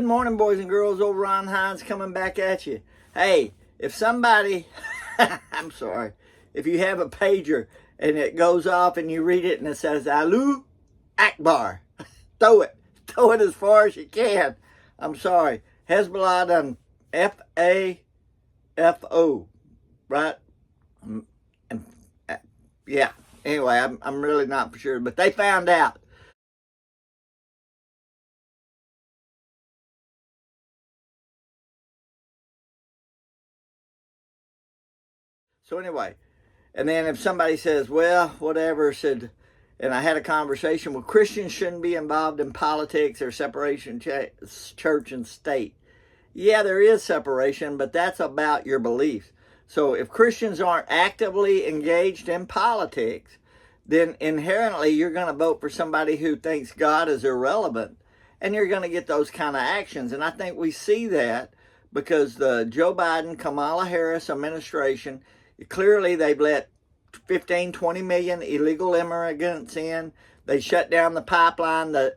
Good morning, boys and girls. Old Ron Hines coming back at you. Hey, if somebody, I'm sorry, if you have a pager and it goes off and you read it and it says, Allahu Akbar, throw it as far as you can. I'm sorry. Hezbollah done FAAFO, right? And, yeah, anyway, I'm really not for sure, but they found out. So anyway, and then if somebody says, well, whatever, said, and I had a conversation, well, Christians shouldn't be involved in politics or separation church and state. Yeah, there is separation, but that's about your beliefs. So if Christians aren't actively engaged in politics, then inherently you're going to vote for somebody who thinks God is irrelevant, and you're going to get those kind of actions. And I think we see that because the Joe Biden, Kamala Harris administration, clearly they've let 15, 20 million illegal immigrants in. They shut down the pipeline. The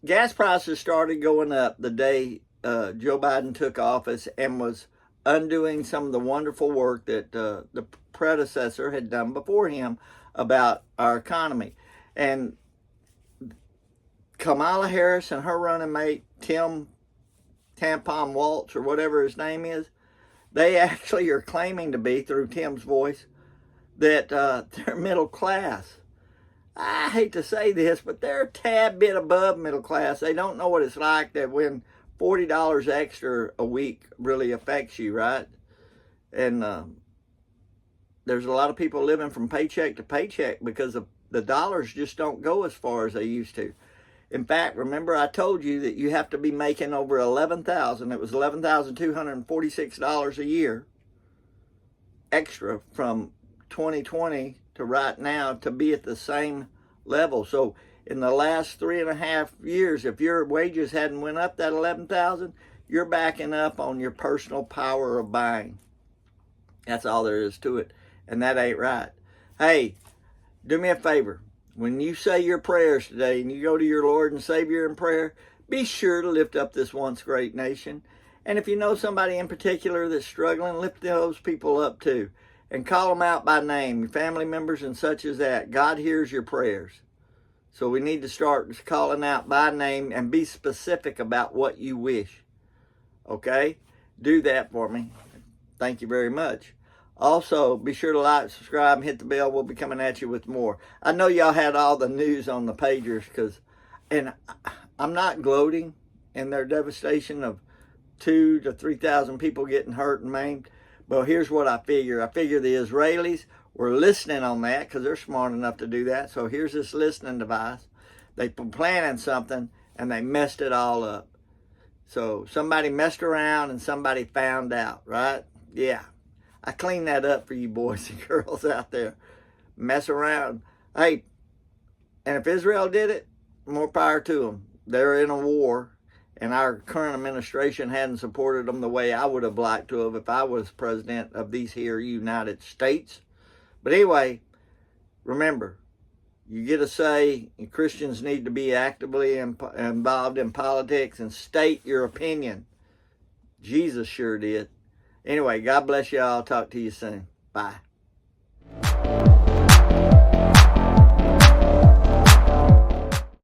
gas prices started going up the day Joe Biden took office and was undoing some of the wonderful work that the predecessor had done before him about our economy. And Kamala Harris and her running mate, Tim Tampon Waltz, or whatever his name is, they actually are claiming to be, through Tim's voice, that they're middle class. I hate to say this, but they're a tad bit above middle class. They don't know what it's like that when $40 extra a week really affects you, right? And there's a lot of people living from paycheck to paycheck because the dollars just don't go as far as they used to. In fact, remember I told you that you have to be making over $11,000. It was $11,246 a year extra from 2020 to right now to be at the same level. So in the last 3.5 years, if your wages hadn't went up that $11,000, you're backing up on your personal power of buying. That's all there is to it. And that ain't right. Hey, do me a favor. When you say your prayers today and you go to your Lord and Savior in prayer, be sure to lift up this once great nation. And if you know somebody in particular that's struggling, lift those people up too. And call them out by name, your family members and such as that. God hears your prayers. So we need to start calling out by name and be specific about what you wish. Okay? Do that for me. Thank you very much. Also, be sure to like, subscribe, and hit the bell. We'll be coming at you with more. I know y'all had all the news on the pagers, and I'm not gloating in their devastation of 2,000 to 3,000 people getting hurt and maimed. But here's what I figure. I figure the Israelis were listening on that because they're smart enough to do that. So here's this listening device. They were planning something, and they messed it all up. So somebody messed around, and somebody found out, right? Yeah. I clean that up for you boys and girls out there. Mess around. Hey, and if Israel did it, more power to them. They're in a war, and our current administration hadn't supported them the way I would have liked to have if I was president of these here United States. But anyway, remember, you get a say, and Christians need to be actively involved in politics and state your opinion. Jesus sure did. Anyway, God bless y'all. I'll talk to you soon. Bye.